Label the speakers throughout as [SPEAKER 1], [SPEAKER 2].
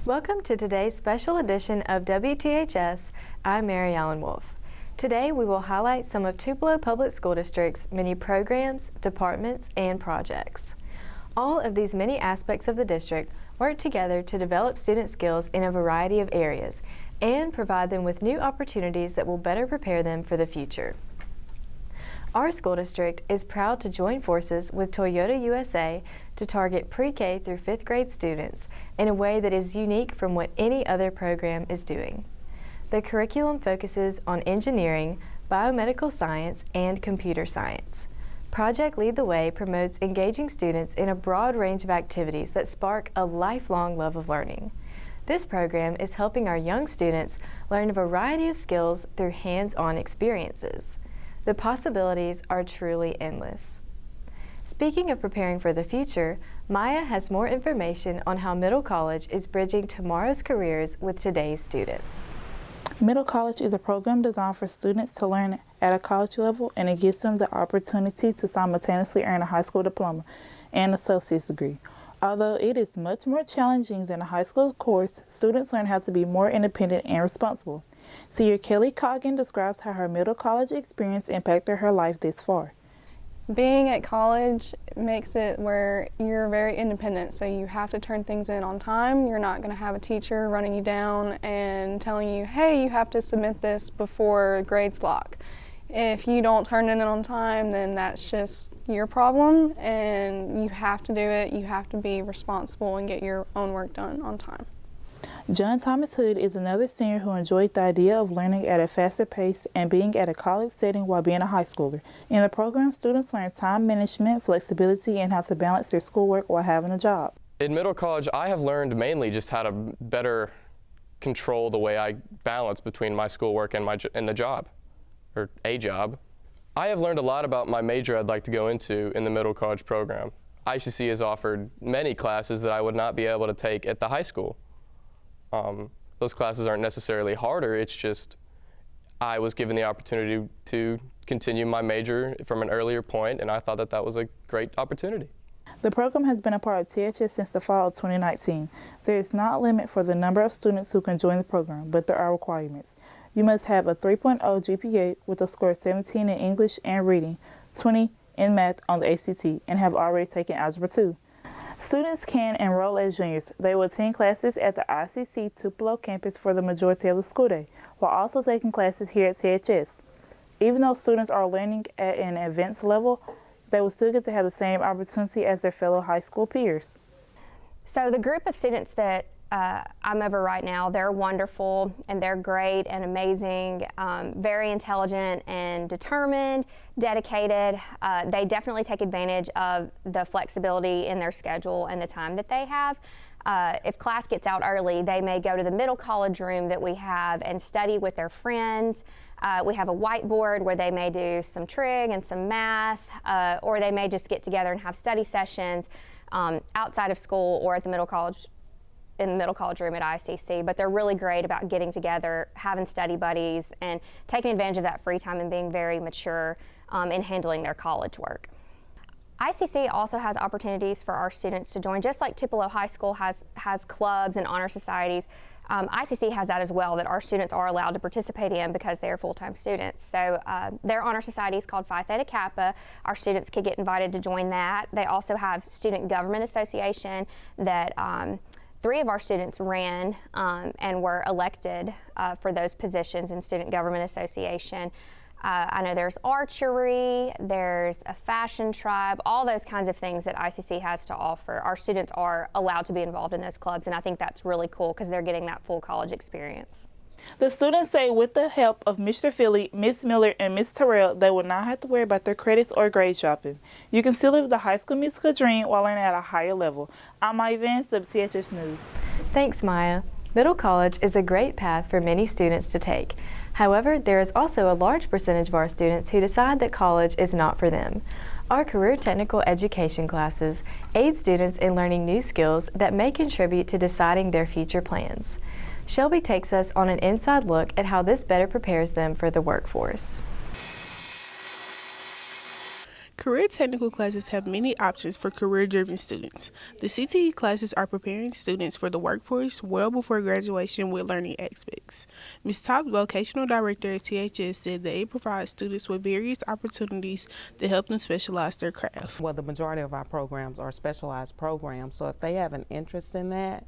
[SPEAKER 1] Welcome to today's special edition of WTHS. I'm Mary Ellen Wolf. Today we will highlight some of Tupelo Public School District's many programs, departments, and projects. All of these many aspects of the district work together to develop student skills in a variety of areas and provide them with new opportunities that will better prepare them for the future. Our school district is proud to join forces with Toyota USA to target pre-K through 5th grade students in a way that is unique from what any other program is doing. The curriculum focuses on engineering, biomedical science, and computer science. Project Lead the Way promotes engaging students in a broad range of activities that spark a lifelong love of learning. This program is helping our young students learn a variety of skills through hands-on experiences. The possibilities are truly endless. Speaking of preparing for the future, Maya has more information on how Middle College is bridging tomorrow's careers with today's students.
[SPEAKER 2] Middle College is a program designed for students to learn at a college level, and it gives them the opportunity to simultaneously earn a high school diploma and associate's degree. Although it is much more challenging than a high school course, students learn how to be more independent and responsible. Senior Kelly Coggin describes how her middle college experience impacted her life this far.
[SPEAKER 3] Being at college makes it where you're very independent, so you have to turn things in on time. You're not going to have a teacher running you down and telling you, hey, you have to submit this before grades lock. If you don't turn it in on time, then that's just your problem, and you have to do it. You have to be responsible and get your own work done on time.
[SPEAKER 2] John Thomas Hood is another senior who enjoyed the idea of learning at a faster pace and being at a college setting while being a high schooler. In the program, students learn time management, flexibility, and how to balance their schoolwork while having a job.
[SPEAKER 4] In middle college, I have learned mainly just how to better control the way I balance between my schoolwork and the job, or a job. I have learned a lot about my major I'd like to go into in the middle college program. ICC has offered many classes that I would not be able to take at the high school. Those classes aren't necessarily harder, it's just I was given the opportunity to continue my major from an earlier point, and I thought that that was a great opportunity.
[SPEAKER 2] The program has been a part of THS since the fall of 2019. There is not a limit for the number of students who can join the program, but there are requirements. You must have a 3.0 GPA with a score of 17 in English and reading, 20 in math on the ACT, and have already taken Algebra 2. Students can enroll as juniors. They will attend classes at the ICC Tupelo campus for the majority of the school day, while also taking classes here at THS. Even though students are learning at an advanced level, they will still get to have the same opportunity as their fellow high school peers.
[SPEAKER 5] So the group of students that I'm over right now, they're wonderful and they're great and amazing, very intelligent and determined, dedicated. They definitely take advantage of the flexibility in their schedule and the time that they have. If class gets out early, they may go to the middle college room that we have and study with their friends. We have a whiteboard where they may do some trig and some math, or they may just get together and have study sessions outside of school or at the middle college, in the middle college room at ICC. But they're really great about getting together, having study buddies, and taking advantage of that free time and being very mature in handling their college work. ICC also has opportunities for our students to join, just like Tupelo High School has clubs and honor societies. ICC has that as well, that our students are allowed to participate in because they are full-time students. So their honor society is called Phi Theta Kappa. Our students could get invited to join that. They also have Student Government Association that 3 of our students ran and were elected for those positions in Student Government Association. I know there's archery, there's a fashion tribe, all those kinds of things that ICC has to offer. Our students are allowed to be involved in those clubs, and I think that's really cool because they're getting that full college experience.
[SPEAKER 2] The students say with the help of Mr. Philly, Miss Miller, and Miss Terrell, they will not have to worry about their credits or grade shopping. You can still live the high school musical dream while learning at a higher level. I'm Maya Vance, WTHS News.
[SPEAKER 1] Thanks, Maya. Middle college is a great path for many students to take. However, there is also a large percentage of our students who decide that college is not for them. Our career technical education classes aid students in learning new skills that may contribute to deciding their future plans. Shelby takes us on an inside look at how this better prepares them for the workforce.
[SPEAKER 6] Career technical classes have many options for career-driven students. The CTE classes are preparing students for the workforce well before graduation with learning aspects. Ms. Top, vocational director at THS, said that it provides students with various opportunities to help them specialize their craft.
[SPEAKER 7] Well, the majority of our programs are specialized programs, so if they have an interest in that,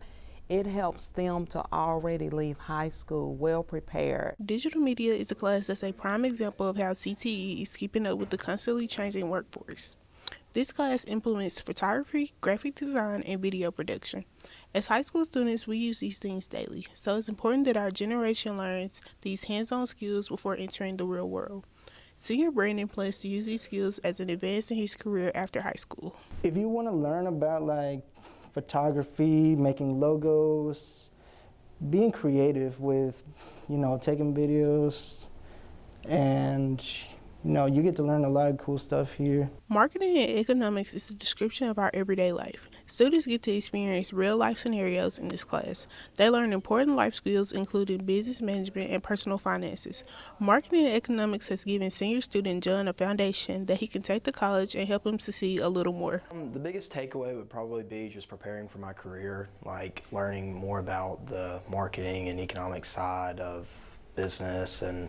[SPEAKER 7] it helps them to already leave high school well prepared.
[SPEAKER 6] Digital media is a class that's a prime example of how CTE is keeping up with the constantly changing workforce. This class implements photography, graphic design, and video production. As high school students, we use these things daily, so it's important that our generation learns these hands-on skills before entering the real world. Senior Brandon plans to use these skills as an advance in his career after high school.
[SPEAKER 8] If you want to learn about photography, making logos, being creative with, taking videos, and, you get to learn a lot of cool stuff here.
[SPEAKER 6] Marketing and economics is a description of our everyday life. Students get to experience real-life scenarios in this class. They learn important life skills, including business management and personal finances. Marketing and economics has given senior student John a foundation that he can take to college and help him succeed a little more.
[SPEAKER 9] The biggest takeaway would probably be just preparing for my career, learning more about the marketing and economics side of business and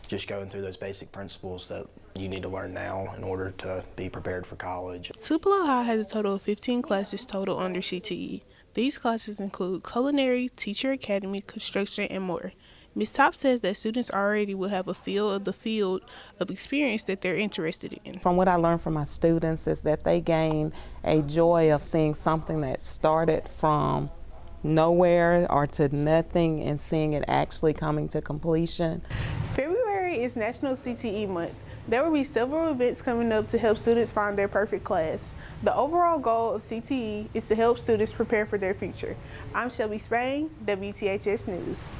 [SPEAKER 9] just going through those basic principles that you need to learn now in order to be prepared for college.
[SPEAKER 6] Tupelo High has a total of 15 classes total under CTE. These classes include culinary, teacher academy, construction, and more. Ms. Top says that students already will have a feel of the field of experience that they're interested in.
[SPEAKER 7] From what I learned from my students is that they gain a joy of seeing something that started from nowhere or to nothing and seeing it actually coming to completion.
[SPEAKER 6] February is National CTE Month. There will be several events coming up to help students find their perfect class. The overall goal of CTE is to help students prepare for their future. I'm Shelby Spain, WTHS News.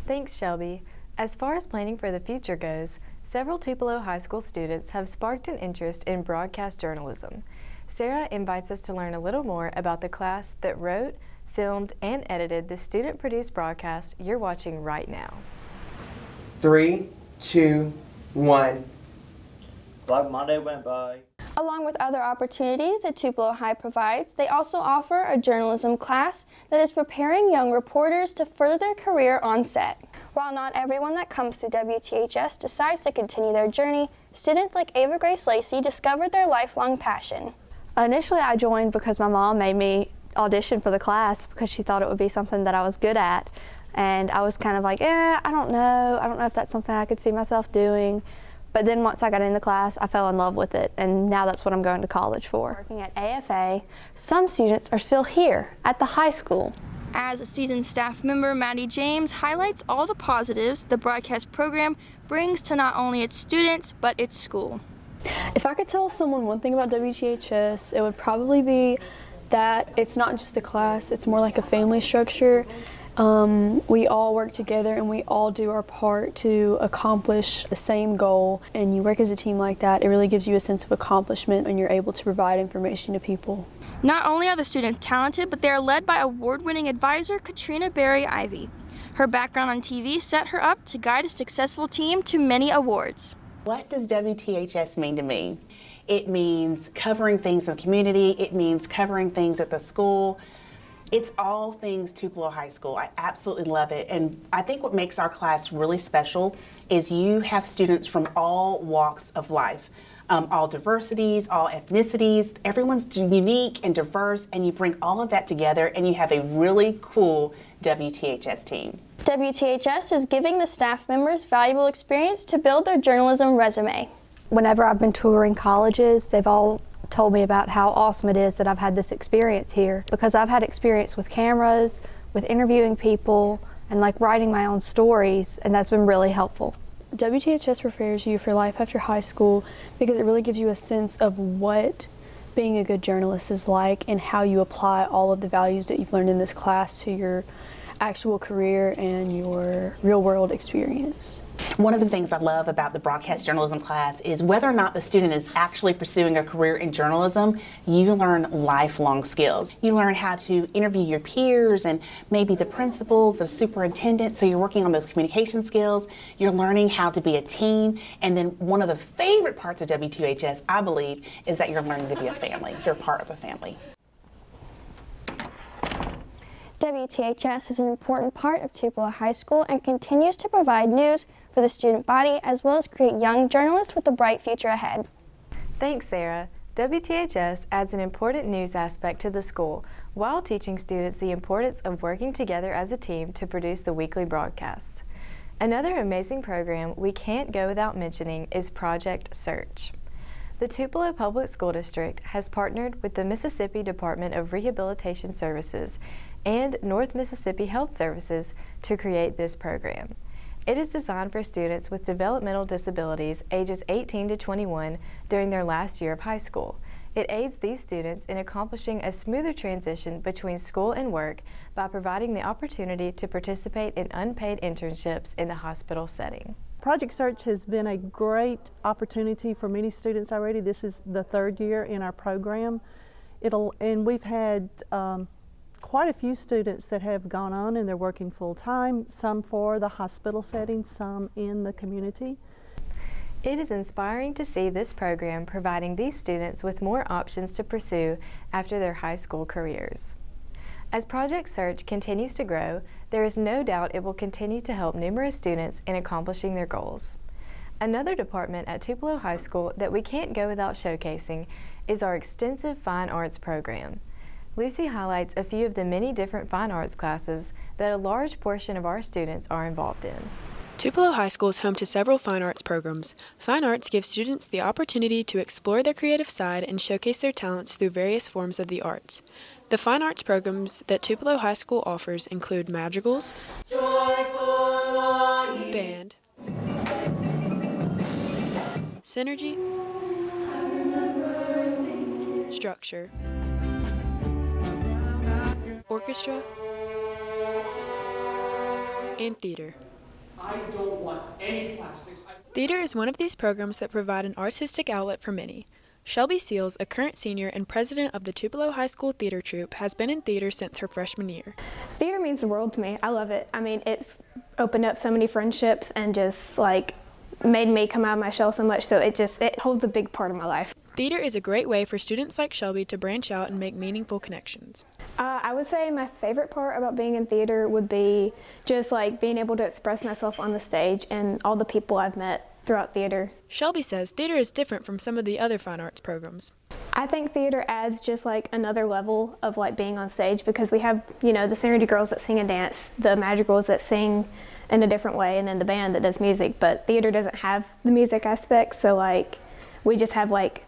[SPEAKER 1] Thanks, Shelby. As far as planning for the future goes, several Tupelo High School students have sparked an interest in broadcast journalism. Sarah invites us to learn a little more about the class that wrote, filmed, and edited the student-produced broadcast you're watching right now.
[SPEAKER 10] 3, 2, 1. Black Monday went by.
[SPEAKER 11] Along with other opportunities that Tupelo High provides, they also offer a journalism class that is preparing young reporters to further their career on set. While not everyone that comes through WTHS decides to continue their journey, students like Ava Grace Lacey discovered their lifelong passion.
[SPEAKER 12] Initially, I joined because my mom made me audition for the class because she thought it would be something that I was good at. And I was kind of like, I don't know if that's something I could see myself doing. But then once I got in the class, I fell in love with it, and now that's what I'm going to college for.
[SPEAKER 11] Working at AFA, some students are still here at the high school.
[SPEAKER 13] As a seasoned staff member, Maddie James highlights all the positives the broadcast program brings to not only its students, but its school.
[SPEAKER 3] If I could tell someone one thing about WTHS, it would probably be that it's not just a class, it's more like a family structure. We all work together and we all do our part to accomplish the same goal, and you work as a team like that, it really gives you a sense of accomplishment and you're able to provide information to people.
[SPEAKER 13] Not only are the students talented, but they are led by award-winning advisor Katrina Berry Ivy. Her background on TV set her up to guide a successful team to many awards.
[SPEAKER 14] What does WTHS mean to me? It means covering things in the community, it means covering things at the school. It's all things Tupelo High School. I absolutely love it. And I think what makes our class really special is you have students from all walks of life, all diversities, all ethnicities. Everyone's unique and diverse, and you bring all of that together and you have a really cool WTHS team.
[SPEAKER 11] WTHS is giving the staff members valuable experience to build their journalism resume.
[SPEAKER 12] Whenever I've been touring colleges, they've all told me about how awesome it is that I've had this experience here, because I've had experience with cameras, with interviewing people, and writing my own stories, and that's been really helpful.
[SPEAKER 3] WTHS prepares you for life after high school because it really gives you a sense of what being a good journalist is like and how you apply all of the values that you've learned in this class to your actual career and your real world experience.
[SPEAKER 14] One of the things I love about the broadcast journalism class is whether or not the student is actually pursuing a career in journalism, you learn lifelong skills. You learn how to interview your peers and maybe the principal, the superintendent, so you're working on those communication skills. You're learning how to be a team, and then one of the favorite parts of WTHS, I believe, is that you're learning to be a family. You're part of a family.
[SPEAKER 11] WTHS is an important part of Tupelo High School and continues to provide news for the student body as well as create young journalists with a bright future ahead.
[SPEAKER 1] Thanks, Sarah. WTHS adds an important news aspect to the school while teaching students the importance of working together as a team to produce the weekly broadcasts. Another amazing program we can't go without mentioning is Project Search. The Tupelo Public School District has partnered with the Mississippi Department of Rehabilitation Services and North Mississippi Health Services to create this program. It is designed for students with developmental disabilities ages 18 to 21 during their last year of high school. It aids these students in accomplishing a smoother transition between school and work by providing the opportunity to participate in unpaid internships in the hospital setting.
[SPEAKER 15] Project Search has been a great opportunity for many students already. This is the third year in our program. And we've had quite a few students that have gone on and they're working full-time, some for the hospital setting, some in the community.
[SPEAKER 1] It is inspiring to see this program providing these students with more options to pursue after their high school careers. As Project Search continues to grow, there is no doubt it will continue to help numerous students in accomplishing their goals. Another department at Tupelo High School that we can't go without showcasing is our extensive fine arts program. Lucy highlights a few of the many different fine arts classes that a large portion of our students are involved in.
[SPEAKER 16] Tupelo High School is home to several fine arts programs. Fine arts gives students the opportunity to explore their creative side and showcase their talents through various forms of the arts. The fine arts programs that Tupelo High School offers include madrigals, band, synergy, structure, orchestra, and theater.
[SPEAKER 17] I don't want any plastics.
[SPEAKER 16] Theater is one of these programs that provide an artistic outlet for many. Shelby Seals, a current senior and president of the Tupelo High School Theater Troupe, has been in theater since her freshman year.
[SPEAKER 18] Theater means the world to me. I love it. I mean, it's opened up so many friendships and just like made me come out of my shell so much, so it holds a big part of my life.
[SPEAKER 16] Theater is a great way for students like Shelby to branch out and make meaningful connections.
[SPEAKER 18] I would say my favorite part about being in theater would be just like being able to express myself on the stage and all the people I've met throughout theater.
[SPEAKER 16] Shelby says theater is different from some of the other fine arts programs.
[SPEAKER 18] I think theater adds just like another level of like being on stage because we have, you know, the synergy girls that sing and dance, the madrigals that sing in a different way, and then the band that does music, but theater doesn't have the music aspect, so like we just have like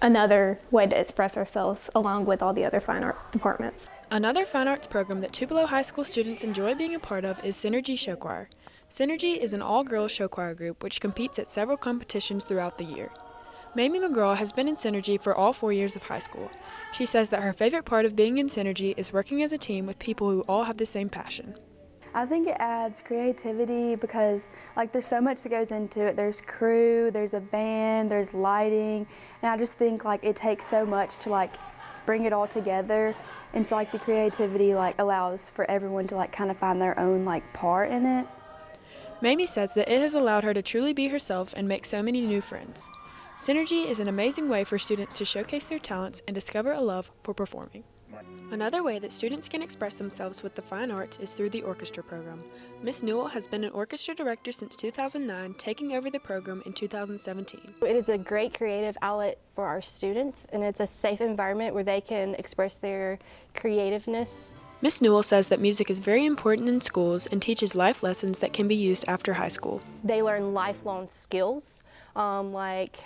[SPEAKER 18] another way to express ourselves along with all the other fine art departments.
[SPEAKER 16] Another fine arts program that Tupelo High School students enjoy being a part of is Synergy Show Choir. Synergy is an all-girls show choir group which competes at several competitions throughout the year. Mamie McGraw has been in Synergy for all 4 years of high school. She says that her favorite part of being in Synergy is working as a team with people who all have the same passion.
[SPEAKER 19] I think it adds creativity because like there's so much that goes into it. There's crew, there's a band, there's lighting, and I just think like it takes so much to like bring it all together, and so like the creativity like allows for everyone to like kind of find their own like part in it.
[SPEAKER 16] Mamie says that it has allowed her to truly be herself and make so many new friends. Synergy is an amazing way for students to showcase their talents and discover a love for performing. Another way that students can express themselves with the fine arts is through the orchestra program. Miss Newell has been an orchestra director since 2009, taking over the program in 2017.
[SPEAKER 20] It is a great creative outlet for our students, and it's a safe environment where they can express their creativeness.
[SPEAKER 16] Miss Newell says that music is very important in schools and teaches life lessons that can be used after high school.
[SPEAKER 20] They learn lifelong skills like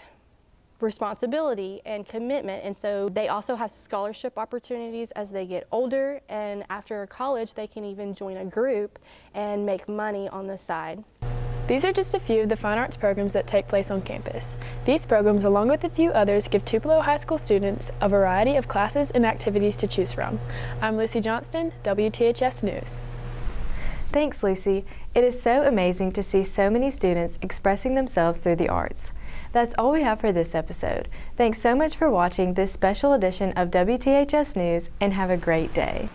[SPEAKER 20] responsibility and commitment, and so they also have scholarship opportunities as they get older, and after college they can even join a group and make money on the side.
[SPEAKER 16] These are just a few of the fine arts programs that take place on campus. These programs, along with a few others, give Tupelo High School students a variety of classes and activities to choose from. I'm Lucy Johnston, WTHS News.
[SPEAKER 1] Thanks, Lucy. It is so amazing to see so many students expressing themselves through the arts. That's all we have for this episode. Thanks so much for watching this special edition of WTHS News, and have a great day.